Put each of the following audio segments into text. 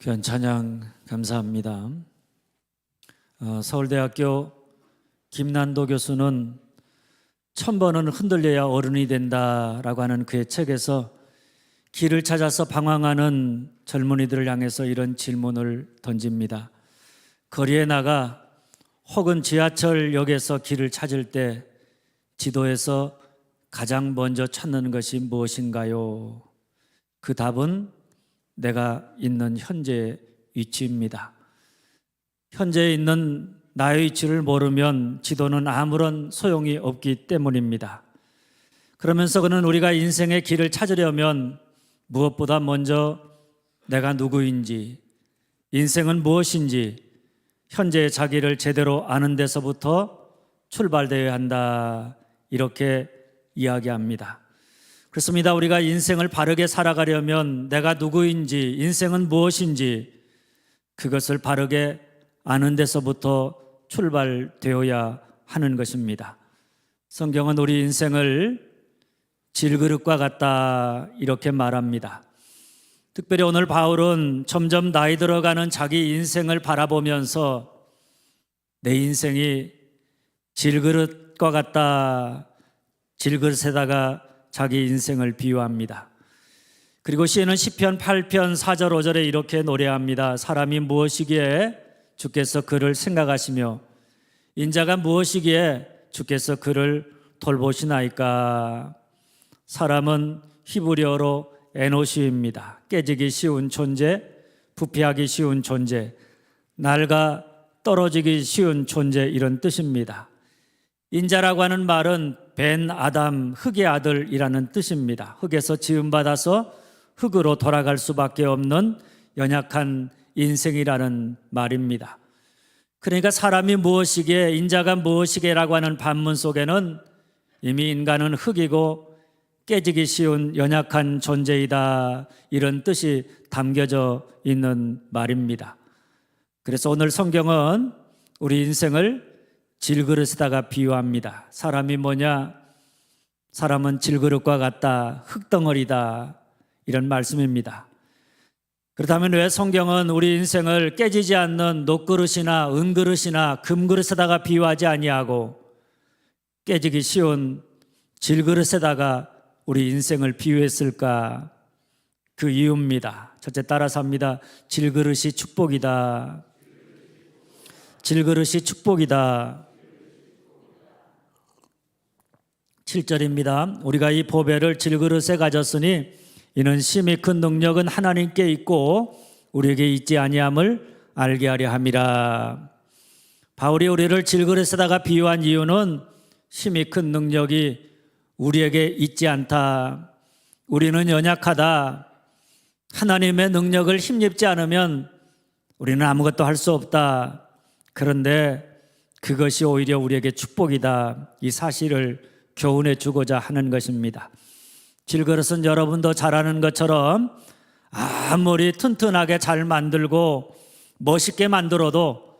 귀한 찬양 감사합니다. 서울대학교 김난도 교수는 1000번은 흔들려야 어른이 된다라고 하는 그의 책에서 길을 찾아서 방황하는 젊은이들을 향해서 이런 질문을 던집니다. 거리에 나가 혹은 지하철역에서 길을 찾을 때 지도에서 가장 먼저 찾는 것이 무엇인가요? 그 답은 내가 있는 현재의 위치입니다. 현재에 있는 나의 위치를 모르면 지도는 아무런 소용이 없기 때문입니다. 그러면서 그는 우리가 인생의 길을 찾으려면 무엇보다 먼저 내가 누구인지, 인생은 무엇인지 현재의 자기를 제대로 아는 데서부터 출발되어야 한다, 이렇게 이야기합니다. 그렇습니다. 우리가 인생을 바르게 살아가려면 내가 누구인지, 인생은 무엇인지 그것을 바르게 아는 데서부터 출발되어야 하는 것입니다. 성경은 우리 인생을 질그릇과 같다, 이렇게 말합니다. 특별히 오늘 바울은 점점 나이 들어가는 자기 인생을 바라보면서 내 인생이 질그릇과 같다, 질그릇에다가 자기 인생을 비유합니다. 그리고 시인은 시편 8편 4절 5절에 이렇게 노래합니다. 사람이 무엇이기에 주께서 그를 생각하시며 인자가 무엇이기에 주께서 그를 돌보시나이까. 사람은 히브리어로 에노시입니다. 깨지기 쉬운 존재, 부패하기 쉬운 존재, 낡아 떨어지기 쉬운 존재, 이런 뜻입니다. 인자라고 하는 말은 벤 아담, 흙의 아들이라는 뜻입니다. 흙에서 지음받아서 흙으로 돌아갈 수밖에 없는 연약한 인생이라는 말입니다. 그러니까 사람이 무엇이기에, 인자가 무엇이게라고 하는 반문 속에는 이미 인간은 흙이고 깨지기 쉬운 연약한 존재이다, 이런 뜻이 담겨져 있는 말입니다. 그래서 오늘 성경은 우리 인생을 질그릇에다가 비유합니다. 사람이 뭐냐? 사람은 질그릇과 같다, 흙덩어리다, 이런 말씀입니다. 그렇다면 왜 성경은 우리 인생을 깨지지 않는 녹그릇이나 은그릇이나 금그릇에다가 비유하지 아니하고 깨지기 쉬운 질그릇에다가 우리 인생을 비유했을까? 그 이유입니다. 첫째, 따라서 합니다. 질그릇이 축복이다. 질그릇이 축복이다. 7절입니다. 우리가 이 보배를 질그릇에 가졌으니 이는 심히 큰 능력은 하나님께 있고 우리에게 있지 아니함을 알게 하려 함이라. 바울이 우리를 질그릇에다가 비유한 이유는 심히 큰 능력이 우리에게 있지 않다, 우리는 연약하다, 하나님의 능력을 힘입지 않으면 우리는 아무것도 할 수 없다, 그런데 그것이 오히려 우리에게 축복이다, 이 사실을 교훈해 주고자 하는 것입니다. 질그릇은 여러분도 잘 아는 것처럼 아무리 튼튼하게 잘 만들고 멋있게 만들어도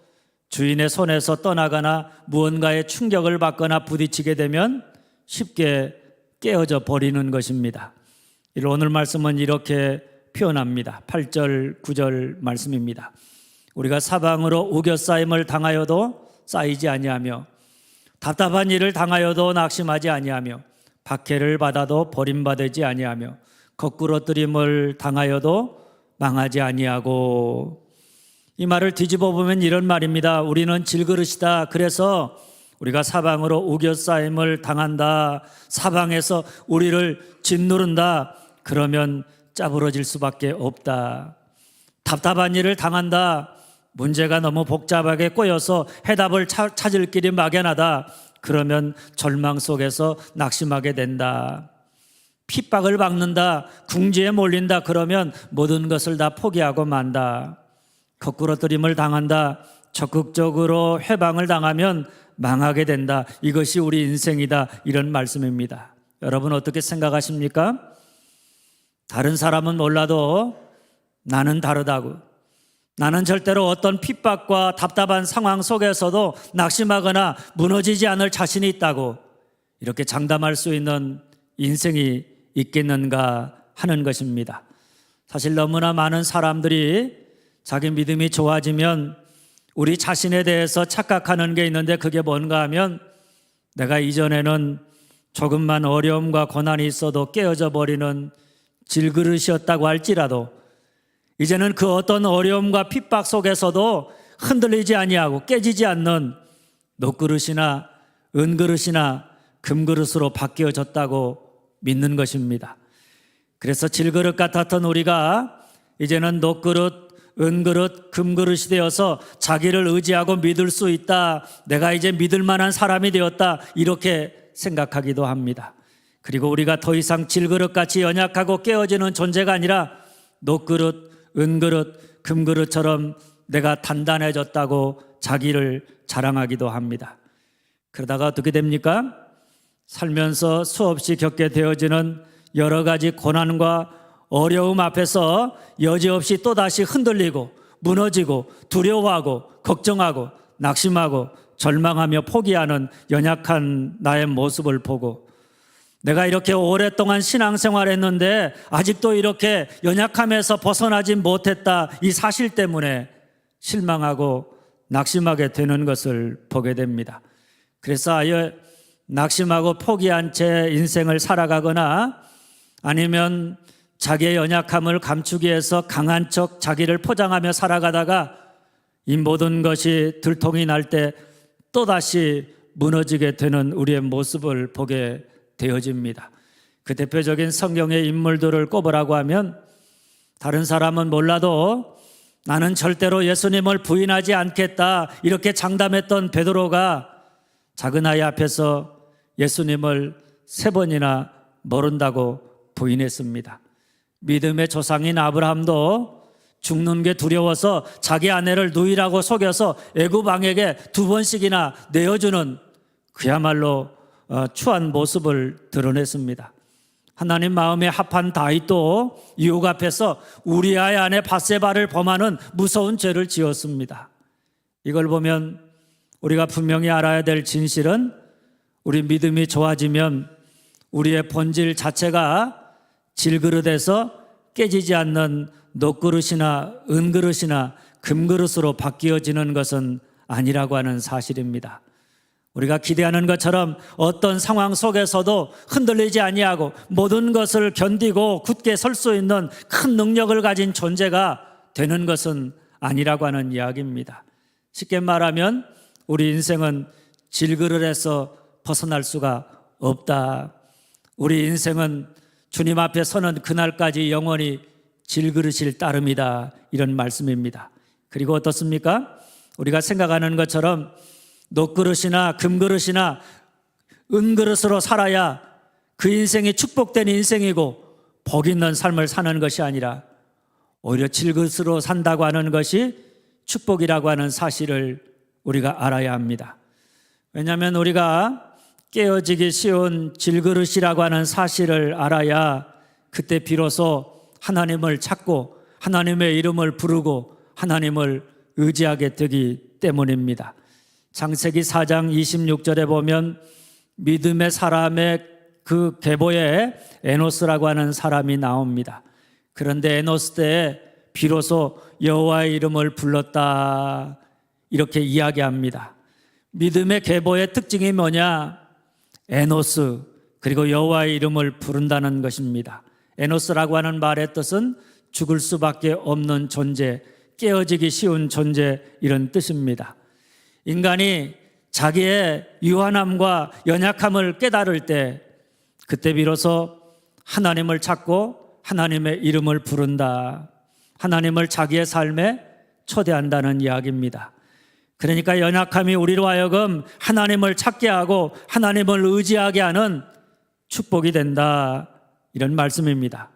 주인의 손에서 떠나거나 무언가에 충격을 받거나 부딪히게 되면 쉽게 깨어져 버리는 것입니다. 오늘 말씀은 이렇게 표현합니다. 8절 9절 말씀입니다. 우리가 사방으로 우겨싸임을 당하여도 쌓이지 아니하며 답답한 일을 당하여도 낙심하지 아니하며 박해를 받아도 버림받지 아니하며 거꾸러뜨림을 당하여도 망하지 아니하고. 이 말을 뒤집어 보면 이런 말입니다. 우리는 질그릇이다. 그래서 우리가 사방으로 우겨싸임을 당한다, 사방에서 우리를 짓누른다, 그러면 짜부러질 수밖에 없다. 답답한 일을 당한다, 문제가 너무 복잡하게 꼬여서 해답을 찾을 길이 막연하다, 그러면 절망 속에서 낙심하게 된다. 핍박을 받는다, 궁지에 몰린다, 그러면 모든 것을 다 포기하고 만다. 거꾸러뜨림을 당한다, 적극적으로 해방을 당하면 망하게 된다. 이것이 우리 인생이다, 이런 말씀입니다. 여러분 어떻게 생각하십니까? 다른 사람은 몰라도 나는 다르다고, 나는 절대로 어떤 핍박과 답답한 상황 속에서도 낙심하거나 무너지지 않을 자신이 있다고 이렇게 장담할 수 있는 인생이 있겠는가 하는 것입니다. 사실 너무나 많은 사람들이 자기 믿음이 좋아지면 우리 자신에 대해서 착각하는 게 있는데 그게 뭔가 하면 내가 이전에는 조금만 어려움과 고난이 있어도 깨어져 버리는 질그릇이었다고 할지라도 이제는 그 어떤 어려움과 핍박 속에서도 흔들리지 아니하고 깨지지 않는 녹그릇이나 은그릇이나 금그릇으로 바뀌어졌다고 믿는 것입니다. 그래서 질그릇 같았던 우리가 이제는 녹그릇, 은그릇, 금그릇이 되어서 자기를 의지하고 믿을 수 있다. 내가 이제 믿을 만한 사람이 되었다. 이렇게 생각하기도 합니다. 그리고 우리가 더 이상 질그릇같이 연약하고 깨어지는 존재가 아니라 녹그릇, 은그릇, 금그릇처럼 내가 단단해졌다고 자기를 자랑하기도 합니다. 그러다가 어떻게 됩니까? 살면서 수없이 겪게 되어지는 여러 가지 고난과 어려움 앞에서 여지없이 또다시 흔들리고 무너지고 두려워하고 걱정하고 낙심하고 절망하며 포기하는 연약한 나의 모습을 보고 내가 이렇게 오랫동안 신앙생활을 했는데 아직도 이렇게 연약함에서 벗어나지 못했다. 이 사실 때문에 실망하고 낙심하게 되는 것을 보게 됩니다. 그래서 아예 낙심하고 포기한 채 인생을 살아가거나 아니면 자기의 연약함을 감추기 위해서 강한 척 자기를 포장하며 살아가다가 이 모든 것이 들통이 날 때 또다시 무너지게 되는 우리의 모습을 보게 되어집니다. 그 대표적인 성경의 인물들을 꼽으라고 하면 다른 사람은 몰라도 나는 절대로 예수님을 부인하지 않겠다 이렇게 장담했던 베드로가 작은 아이 앞에서 예수님을 3번이나 모른다고 부인했습니다. 믿음의 조상인 아브라함도 죽는 게 두려워서 자기 아내를 누이라고 속여서 애굽 왕에게 2번씩이나 내어주는 그야말로 추한 모습을 드러냈습니다. 하나님 마음에 합한 다윗도 유혹 앞에서 우리아의 아내 밧세바를 범하는 무서운 죄를 지었습니다. 이걸 보면 우리가 분명히 알아야 될 진실은 우리 믿음이 좋아지면 우리의 본질 자체가 질그릇에서 깨지지 않는 녹그릇이나 은그릇이나 금그릇으로 바뀌어지는 것은 아니라고 하는 사실입니다. 우리가 기대하는 것처럼 어떤 상황 속에서도 흔들리지 아니하고 모든 것을 견디고 굳게 설 수 있는 큰 능력을 가진 존재가 되는 것은 아니라고 하는 이야기입니다. 쉽게 말하면 우리 인생은 질그릇에서 벗어날 수가 없다. 우리 인생은 주님 앞에 서는 그날까지 영원히 질그릇일 따름이다. 이런 말씀입니다. 그리고 어떻습니까? 우리가 생각하는 것처럼 녹그릇이나 금그릇이나 은그릇으로 살아야 그 인생이 축복된 인생이고 복 있는 삶을 사는 것이 아니라 오히려 질그릇으로 산다고 하는 것이 축복이라고 하는 사실을 우리가 알아야 합니다. 왜냐하면 우리가 깨어지기 쉬운 질그릇이라고 하는 사실을 알아야 그때 비로소 하나님을 찾고 하나님의 이름을 부르고 하나님을 의지하게 되기 때문입니다. 창세기 4장 26절에 보면 믿음의 사람의 그 계보에 에노스라고 하는 사람이 나옵니다. 그런데 에노스 때에 비로소 여호와의 이름을 불렀다 이렇게 이야기합니다. 믿음의 계보의 특징이 뭐냐? 에노스 그리고 여호와의 이름을 부른다는 것입니다. 에노스라고 하는 말의 뜻은 죽을 수밖에 없는 존재, 깨어지기 쉬운 존재 이런 뜻입니다. 인간이 자기의 유한함과 연약함을 깨달을 때 그때 비로소 하나님을 찾고 하나님의 이름을 부른다. 하나님을 자기의 삶에 초대한다는 이야기입니다. 그러니까 연약함이 우리로 하여금 하나님을 찾게 하고 하나님을 의지하게 하는 축복이 된다. 이런 말씀입니다.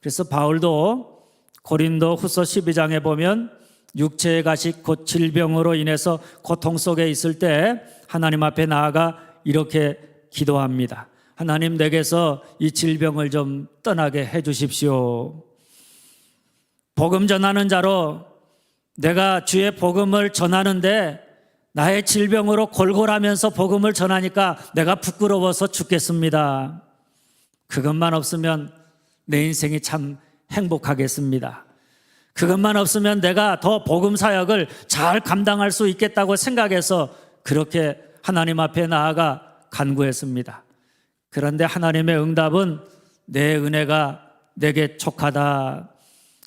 그래서 바울도 고린도 후서 12장에 보면 육체의 가식 곧 질병으로 인해서 고통 속에 있을 때 하나님 앞에 나아가 이렇게 기도합니다. 하나님 내게서 이 질병을 좀 떠나게 해 주십시오. 복음 전하는 자로 내가 주의 복음을 전하는데 나의 질병으로 골골하면서 복음을 전하니까 내가 부끄러워서 죽겠습니다. 그것만 없으면 내 인생이 참 행복하겠습니다. 그것만 없으면 내가 더 복음 사역을 잘 감당할 수 있겠다고 생각해서 그렇게 하나님 앞에 나아가 간구했습니다. 그런데 하나님의 응답은 내 은혜가 내게 족하다.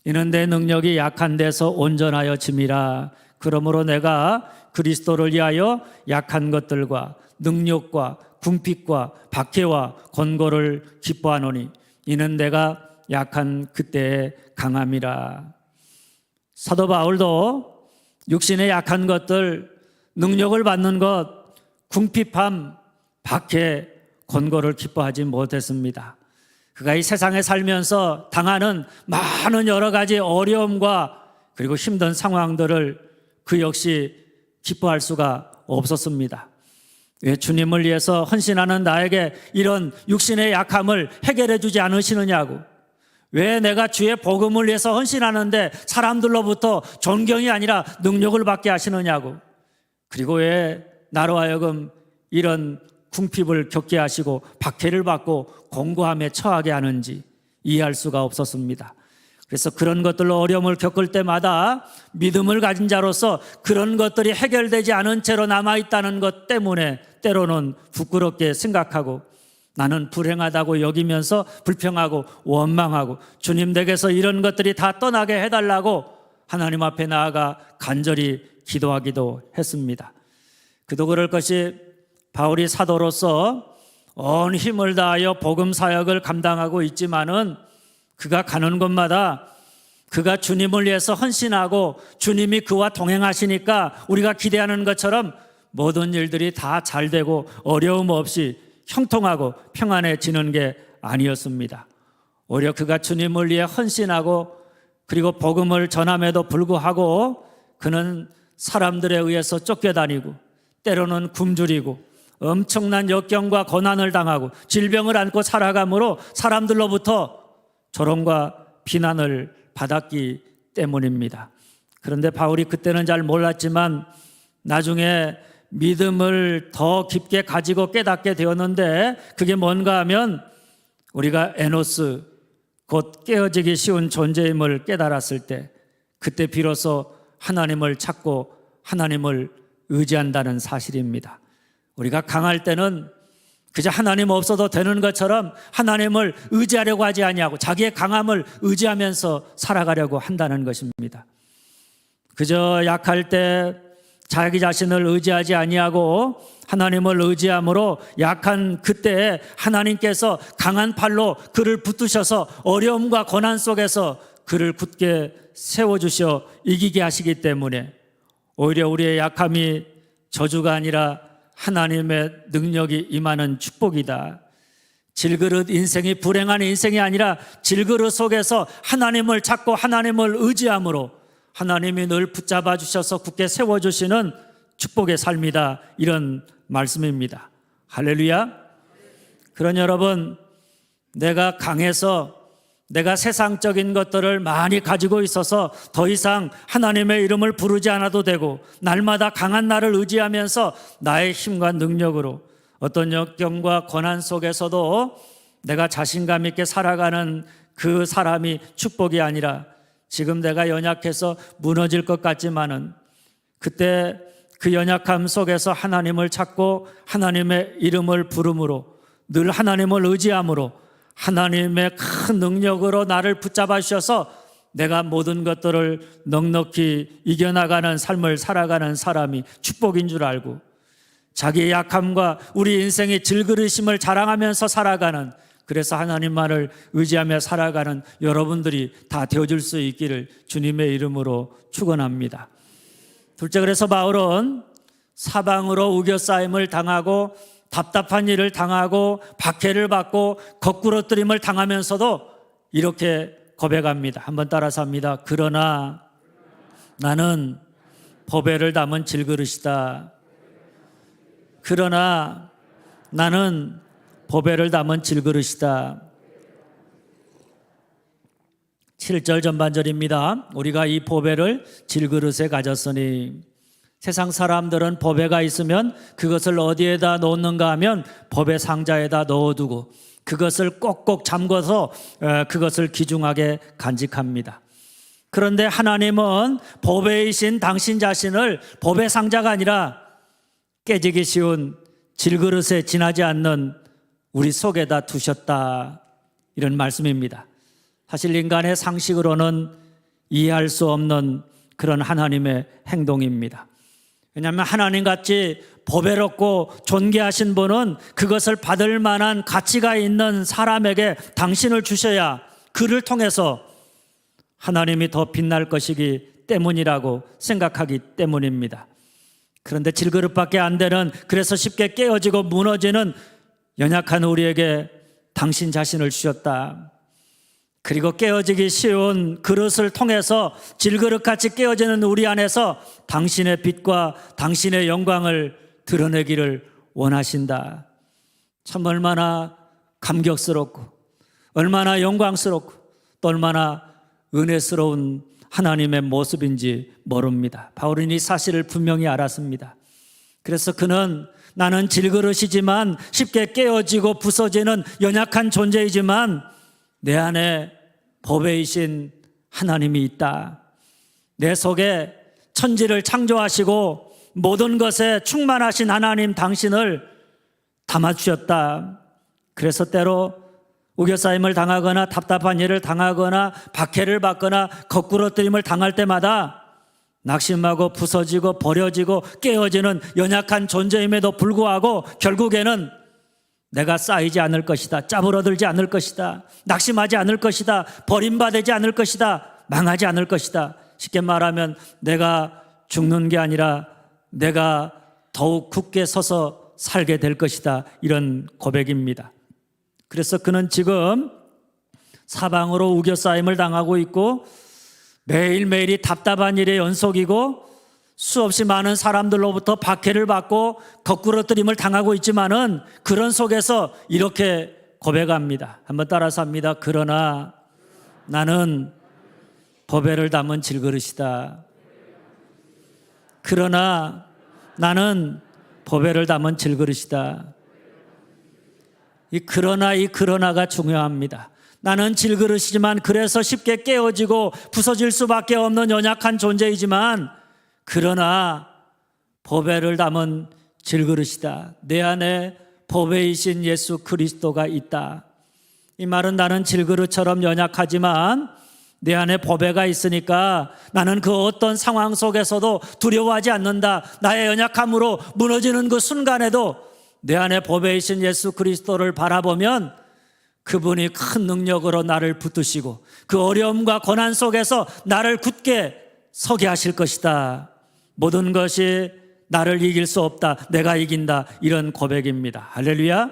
이는 내 능력이 약한 데서 온전하여 짐이라. 그러므로 내가 그리스도를 위하여 약한 것들과 능력과 궁핍과 박해와 권고를 기뻐하노니 이는 내가 약한 그때의 강함이라. 사도 바울도 육신의 약한 것들, 능력을 받는 것, 궁핍함, 박해, 권고를 기뻐하지 못했습니다. 그가 이 세상에 살면서 당하는 많은 여러 가지 어려움과 그리고 힘든 상황들을 그 역시 기뻐할 수가 없었습니다. 왜 주님을 위해서 헌신하는 나에게 이런 육신의 약함을 해결해 주지 않으시느냐고, 왜 내가 주의 복음을 위해서 헌신하는데 사람들로부터 존경이 아니라 능력을 받게 하시느냐고, 그리고 왜 나로 하여금 이런 궁핍을 겪게 하시고 박해를 받고 공고함에 처하게 하는지 이해할 수가 없었습니다. 그래서 그런 것들로 어려움을 겪을 때마다 믿음을 가진 자로서 그런 것들이 해결되지 않은 채로 남아있다는 것 때문에 때로는 부끄럽게 생각하고 나는 불행하다고 여기면서 불평하고 원망하고 주님 댁에서 이런 것들이 다 떠나게 해달라고 하나님 앞에 나아가 간절히 기도하기도 했습니다. 그도 그럴 것이 바울이 사도로서 온 힘을 다하여 복음 사역을 감당하고 있지만은 그가 가는 곳마다 그가 주님을 위해서 헌신하고 주님이 그와 동행하시니까 우리가 기대하는 것처럼 모든 일들이 다 잘 되고 어려움 없이 형통하고 평안해지는 게 아니었습니다. 오히려 그가 주님을 위해 헌신하고 그리고 복음을 전함에도 불구하고 그는 사람들에 의해서 쫓겨다니고 때로는 굶주리고 엄청난 역경과 고난을 당하고 질병을 안고 살아가므로 사람들로부터 조롱과 비난을 받았기 때문입니다. 그런데 바울이 그때는 잘 몰랐지만 나중에 믿음을 더 깊게 가지고 깨닫게 되었는데 그게 뭔가 하면 우리가 에노스, 곧 깨어지기 쉬운 존재임을 깨달았을 때 그때 비로소 하나님을 찾고 하나님을 의지한다는 사실입니다. 우리가 강할 때는 그저 하나님 없어도 되는 것처럼 하나님을 의지하려고 하지 아니하고 자기의 강함을 의지하면서 살아가려고 한다는 것입니다. 그저 약할 때 자기 자신을 의지하지 아니하고 하나님을 의지함으로 약한 그때에 하나님께서 강한 팔로 그를 붙드셔서 어려움과 고난 속에서 그를 굳게 세워주셔 이기게 하시기 때문에 오히려 우리의 약함이 저주가 아니라 하나님의 능력이 임하는 축복이다. 질그릇 인생이 불행한 인생이 아니라 질그릇 속에서 하나님을 찾고 하나님을 의지함으로 하나님이 늘 붙잡아 주셔서 굳게 세워주시는 축복의 삶이다. 이런 말씀입니다. 할렐루야. 그러니 여러분, 내가 강해서 내가 세상적인 것들을 많이 가지고 있어서 더 이상 하나님의 이름을 부르지 않아도 되고 날마다 강한 나를 의지하면서 나의 힘과 능력으로 어떤 역경과 고난 속에서도 내가 자신감 있게 살아가는 그 사람이 축복이 아니라 지금 내가 연약해서 무너질 것 같지만은 그때 그 연약함 속에서 하나님을 찾고 하나님의 이름을 부름으로 늘 하나님을 의지함으로 하나님의 큰 능력으로 나를 붙잡아 주셔서 내가 모든 것들을 넉넉히 이겨나가는 삶을 살아가는 사람이 축복인 줄 알고 자기의 약함과 우리 인생의 질그릇임을 자랑하면서 살아가는, 그래서 하나님만을 의지하며 살아가는 여러분들이 다 되어줄 수 있기를 주님의 이름으로 축원합니다. 둘째, 그래서 바울은 사방으로 우겨싸임을 당하고 답답한 일을 당하고 박해를 받고 거꾸러뜨림을 당하면서도 이렇게 고백합니다. 한번 따라서 합니다. 그러나 나는 보배를 담은 질그릇이다. 그러나 나는 보배를 담은 질그릇이다. 7절 전반절입니다. 우리가 이 보배를 질그릇에 가졌으니, 세상 사람들은 보배가 있으면 그것을 어디에다 넣는가 하면 보배 상자에다 넣어두고 그것을 꼭꼭 잠궈서 그것을 귀중하게 간직합니다. 그런데 하나님은 보배이신 당신 자신을 보배 상자가 아니라 깨지기 쉬운 질그릇에 지나지 않는 우리 속에다 두셨다, 이런 말씀입니다. 사실 인간의 상식으로는 이해할 수 없는 그런 하나님의 행동입니다. 왜냐하면 하나님같이 보배롭고 존귀하신 분은 그것을 받을 만한 가치가 있는 사람에게 당신을 주셔야 그를 통해서 하나님이 더 빛날 것이기 때문이라고 생각하기 때문입니다. 그런데 질그릇밖에 안 되는, 그래서 쉽게 깨어지고 무너지는 연약한 우리에게 당신 자신을 주셨다. 그리고 깨어지기 쉬운 그릇을 통해서 질그릇같이 깨어지는 우리 안에서 당신의 빛과 당신의 영광을 드러내기를 원하신다. 참 얼마나 감격스럽고 얼마나 영광스럽고 또 얼마나 은혜스러운 하나님의 모습인지 모릅니다. 바울은 이 사실을 분명히 알았습니다. 그래서 그는 나는 질그릇이지만 쉽게 깨어지고 부서지는 연약한 존재이지만 내 안에 보배이신 하나님이 있다. 내 속에 천지를 창조하시고 모든 것에 충만하신 하나님 당신을 담아주셨다. 그래서 때로 우겨싸임을 당하거나 답답한 일을 당하거나 박해를 받거나 거꾸러뜨림을 당할 때마다 낙심하고 부서지고 버려지고 깨어지는 연약한 존재임에도 불구하고 결국에는 내가 쌓이지 않을 것이다, 짜부러들지 않을 것이다, 낙심하지 않을 것이다, 버림받지 않을 것이다, 망하지 않을 것이다. 쉽게 말하면 내가 죽는 게 아니라 내가 더욱 굳게 서서 살게 될 것이다, 이런 고백입니다. 그래서 그는 지금 사방으로 우겨싸임을 당하고 있고 매일매일이 답답한 일의 연속이고 수없이 많은 사람들로부터 박해를 받고 거꾸러뜨림을 당하고 있지만은 그런 속에서 이렇게 고백합니다. 한번 따라서 합니다. 그러나 나는 보배를 담은 질그릇이다. 그러나 나는 보배를 담은 질그릇이다. 이 그러나가 중요합니다. 나는 질그릇이지만 그래서 쉽게 깨어지고 부서질 수밖에 없는 연약한 존재이지만 그러나 보배를 담은 질그릇이다. 내 안에 보배이신 예수 그리스도가 있다. 이 말은 나는 질그릇처럼 연약하지만 내 안에 보배가 있으니까 나는 그 어떤 상황 속에서도 두려워하지 않는다. 나의 연약함으로 무너지는 그 순간에도 내 안에 보배이신 예수 그리스도를 바라보면 그분이 큰 능력으로 나를 붙드시고 그 어려움과 고난 속에서 나를 굳게 서게 하실 것이다. 모든 것이 나를 이길 수 없다. 내가 이긴다. 이런 고백입니다. 할렐루야.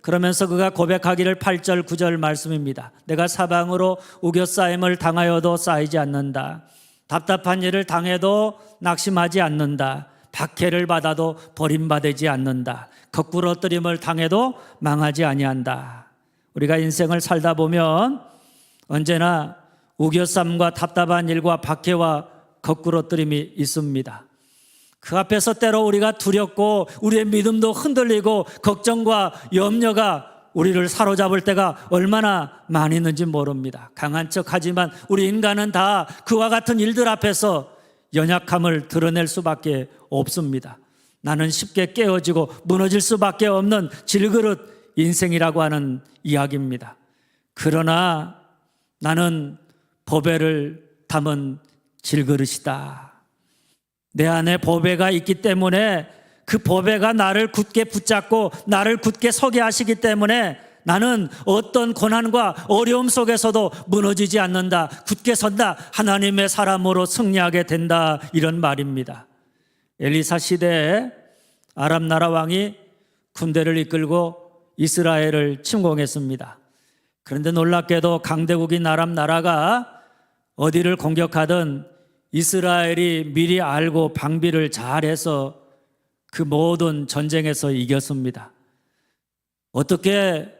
그러면서 그가 고백하기를 8절 9절 말씀입니다. 내가 사방으로 우겨싸임을 당하여도 쌓이지 않는다. 답답한 일을 당해도 낙심하지 않는다. 박해를 받아도 버림받지 않는다. 거꾸러뜨림을 당해도 망하지 아니한다. 우리가 인생을 살다 보면 언제나 우겨쌈과 답답한 일과 박해와 거꾸러뜨림이 있습니다. 그 앞에서 때로 우리가 두렵고 우리의 믿음도 흔들리고 걱정과 염려가 우리를 사로잡을 때가 얼마나 많이 있는지 모릅니다. 강한 척하지만 우리 인간은 다 그와 같은 일들 앞에서 연약함을 드러낼 수밖에 없습니다. 나는 쉽게 깨어지고 무너질 수밖에 없는 질그릇 인생이라고 하는 이야기입니다. 그러나 나는 보배를 담은 질그릇이다. 내 안에 보배가 있기 때문에 그 보배가 나를 굳게 붙잡고 나를 굳게 서게 하시기 때문에 나는 어떤 고난과 어려움 속에서도 무너지지 않는다. 굳게 선다. 하나님의 사람으로 승리하게 된다. 이런 말입니다. 엘리사 시대에 아람 나라 왕이 군대를 이끌고 이스라엘을 침공했습니다. 그런데 놀랍게도 강대국인 아람 나라가 어디를 공격하든 이스라엘이 미리 알고 방비를 잘해서 그 모든 전쟁에서 이겼습니다. 어떻게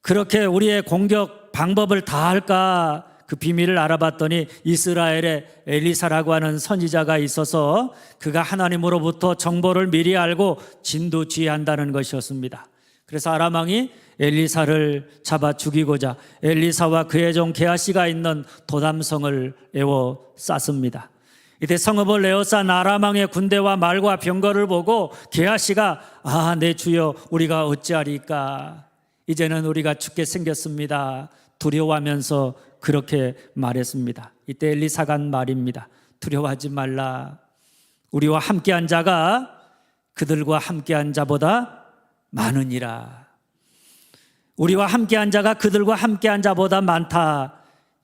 그렇게 우리의 공격 방법을 다 할까? 그 비밀을 알아봤더니 이스라엘에 엘리사라고 하는 선지자가 있어서 그가 하나님으로부터 정보를 미리 알고 진두지휘한다는 것이었습니다. 그래서 아람 왕이 엘리사를 잡아 죽이고자 엘리사와 그의 종 게하시가 있는 도담성을 에워쌌습니다. 이때 성읍을 에워싼 아람 왕의 군대와 말과 병거를 보고 게하시가 내 주여 우리가 어찌하리까? 이제는 우리가 죽게 생겼습니다. 두려워하면서 그렇게 말했습니다. 이때 엘리사가 한 말입니다. 두려워하지 말라. 우리와 함께한 자가 그들과 함께한 자보다 많으니라. 우리와 함께한 자가 그들과 함께한 자보다 많다.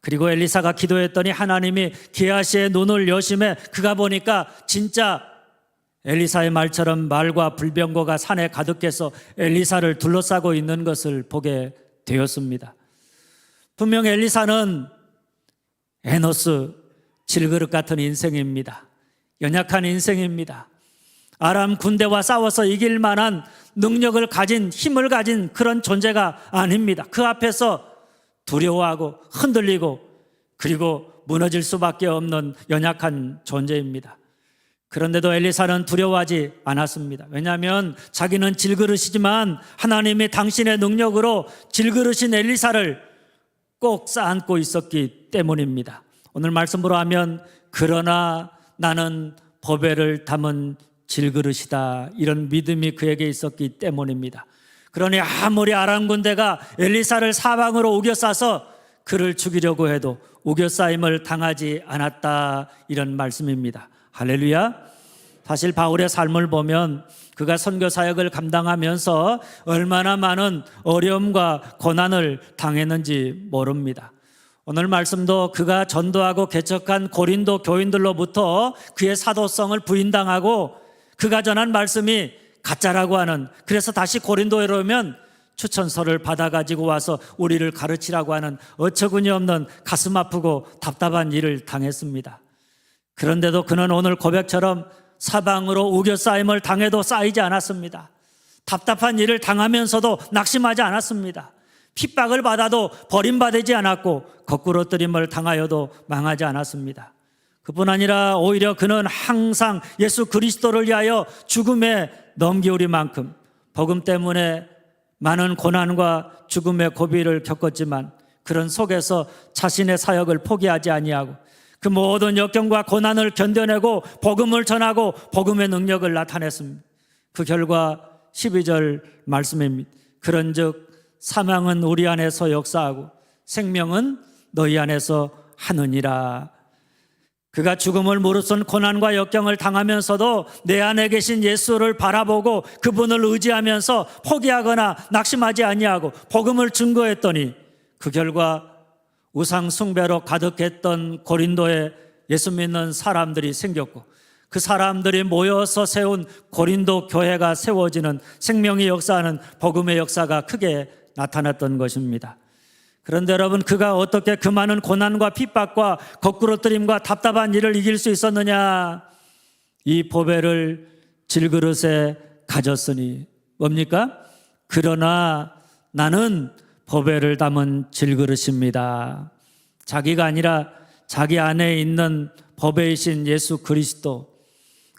그리고 엘리사가 기도했더니 하나님이 게하시의 눈을 여심해 그가 보니까 진짜 엘리사의 말처럼 말과 불병거가 산에 가득해서 엘리사를 둘러싸고 있는 것을 보게 되었습니다. 분명 엘리사는 에노스, 질그릇 같은 인생입니다. 연약한 인생입니다. 아람 군대와 싸워서 이길 만한 능력을 가진, 힘을 가진 그런 존재가 아닙니다. 그 앞에서 두려워하고 흔들리고 그리고 무너질 수밖에 없는 연약한 존재입니다. 그런데도 엘리사는 두려워하지 않았습니다. 왜냐하면 자기는 질그릇이지만 하나님이 당신의 능력으로 질그릇인 엘리사를 꼭 쌓안고 있었기 때문입니다. 오늘 말씀으로 하면 그러나 나는 보배를 담은 질그릇이다, 이런 믿음이 그에게 있었기 때문입니다. 그러니 아무리 아람 군대가 엘리사를 사방으로 우겨싸서 그를 죽이려고 해도 우겨싸임을 당하지 않았다, 이런 말씀입니다. 할렐루야. 사실 바울의 삶을 보면 그가 선교 사역을 감당하면서 얼마나 많은 어려움과 고난을 당했는지 모릅니다. 오늘 말씀도 그가 전도하고 개척한 고린도 교인들로부터 그의 사도성을 부인당하고 그가 전한 말씀이 가짜라고 하는, 그래서 다시 고린도에 오면 추천서를 받아가지고 와서 우리를 가르치라고 하는 어처구니 없는 가슴 아프고 답답한 일을 당했습니다. 그런데도 그는 오늘 고백처럼 사방으로 우겨싸임을 당해도 쌓이지 않았습니다. 답답한 일을 당하면서도 낙심하지 않았습니다. 핍박을 받아도 버림받지 않았고 거꾸로뜨림을 당하여도 망하지 않았습니다. 그뿐 아니라 오히려 그는 항상 예수 그리스도를 위하여 죽음에 넘기우리만큼 복음 때문에 많은 고난과 죽음의 고비를 겪었지만 그런 속에서 자신의 사역을 포기하지 아니하고 그 모든 역경과 고난을 견뎌내고 복음을 전하고 복음의 능력을 나타냈습니다. 그 결과 12절 말씀입니다. 그런즉 사망은 우리 안에서 역사하고 생명은 너희 안에서 하느니라. 그가 죽음을 무릅쓴 고난과 역경을 당하면서도 내 안에 계신 예수를 바라보고 그분을 의지하면서 포기하거나 낙심하지 아니하고 복음을 증거했더니 그 결과 우상 숭배로 가득했던 고린도에 예수 믿는 사람들이 생겼고 그 사람들이 모여서 세운 고린도 교회가 세워지는, 생명의 역사하는 복음의 역사가 크게 나타났던 것입니다. 그런데 여러분, 그가 어떻게 그 많은 고난과 핍박과 거꾸로뜨림과 답답한 일을 이길 수 있었느냐? 이 보배를 질그릇에 가졌으니 뭡니까? 그러나 나는 보배를 담은 질그릇입니다. 자기가 아니라 자기 안에 있는 보배이신 예수 그리스도,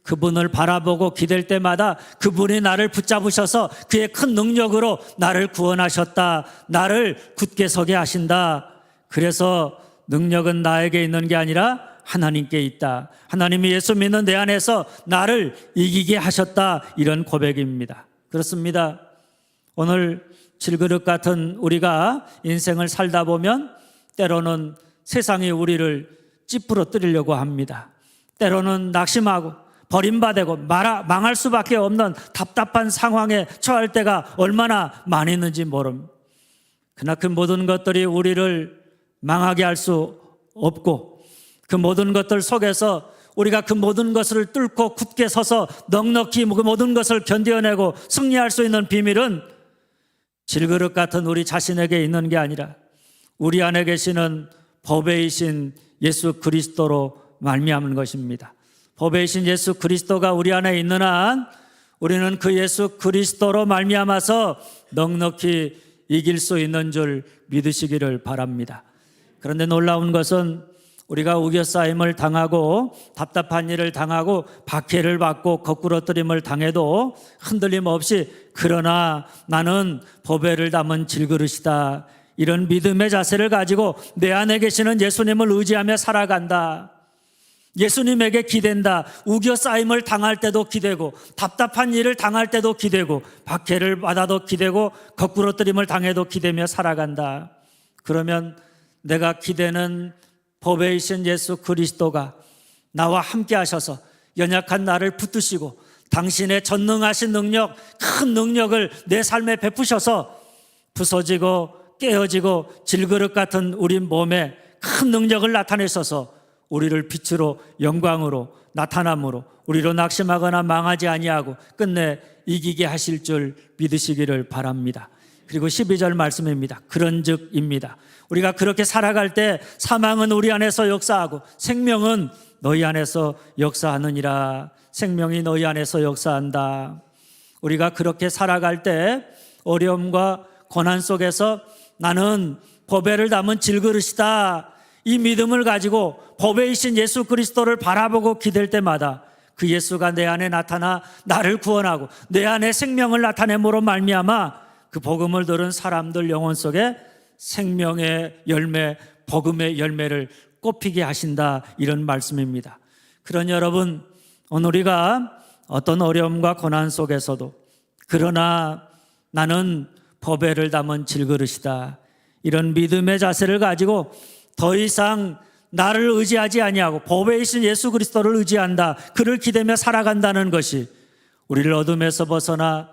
그분을 바라보고 기댈 때마다 그분이 나를 붙잡으셔서 그의 큰 능력으로 나를 구원하셨다, 나를 굳게 서게 하신다. 그래서 능력은 나에게 있는 게 아니라 하나님께 있다. 하나님이 예수 믿는 내 안에서 나를 이기게 하셨다. 이런 고백입니다. 그렇습니다. 오늘 질그릇 같은 우리가 인생을 살다 보면 때로는 세상이 우리를 찌푸러뜨리려고 합니다. 때로는 낙심하고 버림받고 망할 수밖에 없는 답답한 상황에 처할 때가 얼마나 많이 있는지 모릅니다. 그러나 그 모든 것들이 우리를 망하게 할 수 없고 그 모든 것들 속에서 우리가 그 모든 것을 뚫고 굳게 서서 넉넉히 그 모든 것을 견뎌내고 승리할 수 있는 비밀은 질그릇 같은 우리 자신에게 있는 게 아니라 우리 안에 계시는 보배이신 예수 그리스도로 말미암은 것입니다. 보배이신 예수 그리스도가 우리 안에 있는 한 우리는 그 예수 그리스도로 말미암아서 넉넉히 이길 수 있는 줄 믿으시기를 바랍니다. 그런데 놀라운 것은 우리가 우겨싸임을 당하고 답답한 일을 당하고 박해를 받고 거꾸러뜨림을 당해도 흔들림 없이 그러나 나는 보배를 담은 질그릇이다, 이런 믿음의 자세를 가지고 내 안에 계시는 예수님을 의지하며 살아간다. 예수님에게 기댄다. 우겨싸임을 당할 때도 기대고 답답한 일을 당할 때도 기대고 박해를 받아도 기대고 거꾸러뜨림을 당해도 기대며 살아간다. 그러면 내가 기대는 보배이신 예수 그리스도가 나와 함께 하셔서 연약한 나를 붙드시고 당신의 전능하신 능력, 큰 능력을 내 삶에 베푸셔서 부서지고 깨어지고 질그릇 같은 우리 몸에 큰 능력을 나타내셔서 우리를 빛으로 영광으로 나타남으로 우리로 낙심하거나 망하지 아니하고 끝내 이기게 하실 줄 믿으시기를 바랍니다. 그리고 12절 말씀입니다. 그런즉입니다. 우리가 그렇게 살아갈 때 사망은 우리 안에서 역사하고 생명은 너희 안에서 역사하느니라. 생명이 너희 안에서 역사한다. 우리가 그렇게 살아갈 때 어려움과 고난 속에서 나는 보배를 담은 질그릇이다, 이 믿음을 가지고 보배이신 예수 그리스도를 바라보고 기댈 때마다 그 예수가 내 안에 나타나 나를 구원하고 내 안에 생명을 나타냄으로 말미암아 그 복음을 들은 사람들 영혼 속에 생명의 열매, 복음의 열매를 꽃피게 하신다, 이런 말씀입니다. 그러니 여러분, 오늘 우리가 어떤 어려움과 고난 속에서도 그러나 나는 보배를 담은 질그릇이다, 이런 믿음의 자세를 가지고 더 이상 나를 의지하지 아니하고 보배이신 예수 그리스도를 의지한다, 그를 기대며 살아간다는 것이 우리를 어둠에서 벗어나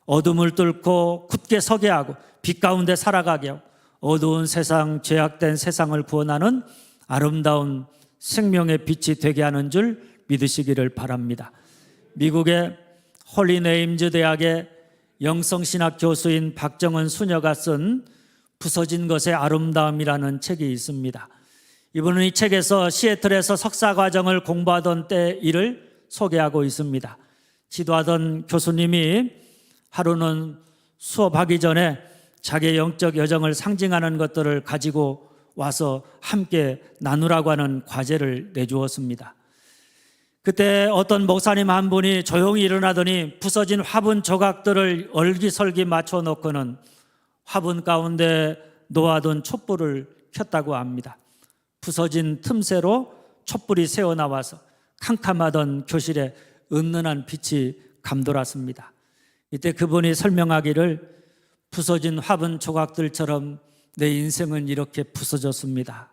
어둠을 뚫고 굳게 서게 하고 빛 가운데 살아가게 하고 어두운 세상, 죄악된 세상을 구원하는 아름다운 생명의 빛이 되게 하는 줄 믿으시기를 바랍니다. 미국의 홀리네임즈 대학의 영성신학 교수인 박정은 수녀가 쓴 부서진 것의 아름다움이라는 책이 있습니다. 이분은 이 책에서 시애틀에서 석사과정을 공부하던 때 일을 소개하고 있습니다. 지도하던 교수님이 하루는 수업하기 전에 자기의 영적 여정을 상징하는 것들을 가지고 와서 함께 나누라고 하는 과제를 내주었습니다. 그때 어떤 목사님 한 분이 조용히 일어나더니 부서진 화분 조각들을 얼기설기 맞춰 놓고는 화분 가운데 놓아둔 촛불을 켰다고 합니다. 부서진 틈새로 촛불이 새어나와서 캄캄하던 교실에 은은한 빛이 감돌았습니다. 이때 그분이 설명하기를 부서진 화분 조각들처럼 내 인생은 이렇게 부서졌습니다.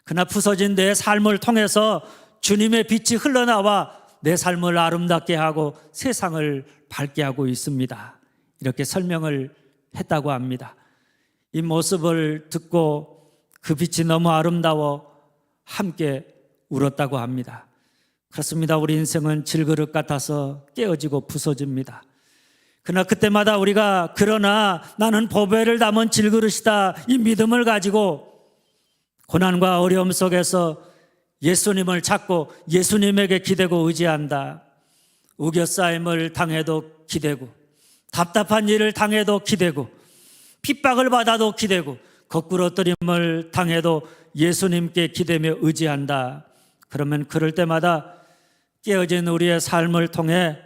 그러나 부서진 내 삶을 통해서 주님의 빛이 흘러나와 내 삶을 아름답게 하고 세상을 밝게 하고 있습니다. 이렇게 설명을 했다고 합니다. 이 모습을 듣고 그 빛이 너무 아름다워 함께 울었다고 합니다. 그렇습니다. 우리 인생은 질그릇 같아서 깨어지고 부서집니다. 그러나 그때마다 우리가 그러나 나는 보배를 담은 질그릇이다, 이 믿음을 가지고 고난과 어려움 속에서 예수님을 찾고 예수님에게 기대고 의지한다. 우겨싸임을 당해도 기대고 답답한 일을 당해도 기대고 핍박을 받아도 기대고 거꾸러뜨림을 당해도 예수님께 기대며 의지한다. 그러면 그럴 때마다 깨어진 우리의 삶을 통해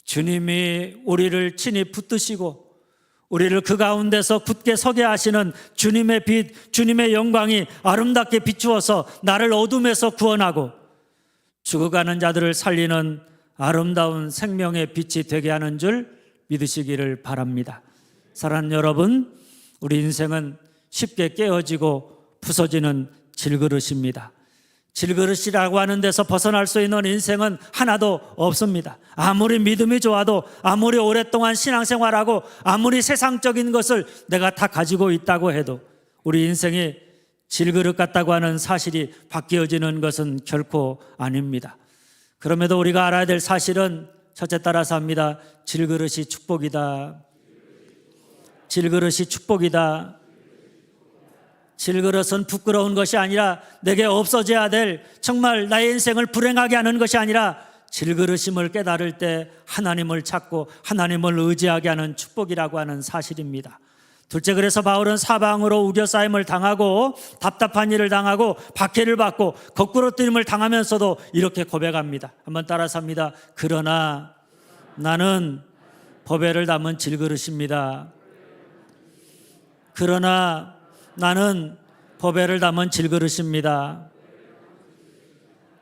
주님이 우리를 친히 붙드시고 우리를 그 가운데서 굳게 서게 하시는 주님의 빛, 주님의 영광이 아름답게 비추어서 나를 어둠에서 구원하고 죽어가는 자들을 살리는 아름다운 생명의 빛이 되게 하는 줄 믿으시기를 바랍니다. 사랑하는 여러분, 우리 인생은 쉽게 깨어지고 부서지는 질그릇입니다. 질그릇이라고 하는 데서 벗어날 수 있는 인생은 하나도 없습니다. 아무리 믿음이 좋아도, 아무리 오랫동안 신앙생활하고, 아무리 세상적인 것을 내가 다 가지고 있다고 해도 우리 인생이 질그릇 같다고 하는 사실이 바뀌어지는 것은 결코 아닙니다. 그럼에도 우리가 알아야 될 사실은 첫째 따라서 합니다. 질그릇이 축복이다. 질그릇이 축복이다. 질그릇은 부끄러운 것이 아니라 내게 없어져야 될, 정말 나의 인생을 불행하게 하는 것이 아니라 질그릇임을 깨달을 때 하나님을 찾고 하나님을 의지하게 하는 축복이라고 하는 사실입니다. 둘째, 그래서 바울은 사방으로 우겨싸임을 당하고 답답한 일을 당하고 박해를 받고 거꾸로 뜨림을 당하면서도 이렇게 고백합니다. 한번 따라서 합니다. 그러나 나는 보배를 담은 질그릇입니다. 그러나 나는 보배를 담은 질그릇입니다.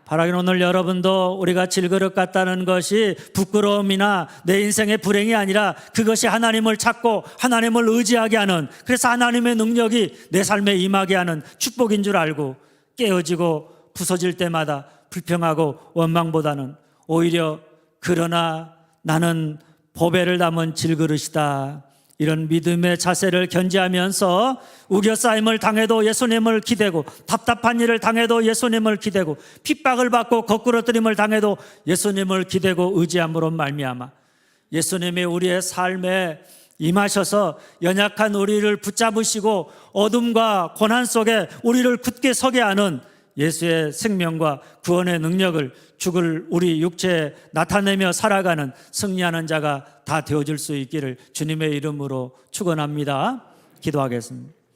바라기는 오늘 여러분도 우리가 질그릇 같다는 것이 부끄러움이나 내 인생의 불행이 아니라 그것이 하나님을 찾고 하나님을 의지하게 하는, 그래서 하나님의 능력이 내 삶에 임하게 하는 축복인 줄 알고 깨어지고 부서질 때마다 불평하고 원망보다는 오히려 그러나 나는 보배를 담은 질그릇이다, 이런 믿음의 자세를 견지하면서 우겨싸임을 당해도 예수님을 기대고 답답한 일을 당해도 예수님을 기대고 핍박을 받고 거꾸로 뜨림을 당해도 예수님을 기대고 의지함으로 말미암아 예수님이 우리의 삶에 임하셔서 연약한 우리를 붙잡으시고 어둠과 고난 속에 우리를 굳게 서게 하는 예수의 생명과 구원의 능력을 죽을 우리 육체에 나타내며 살아가는 승리하는 자가 다 되어줄 수 있기를 주님의 이름으로 축원합니다. 기도하겠습니다.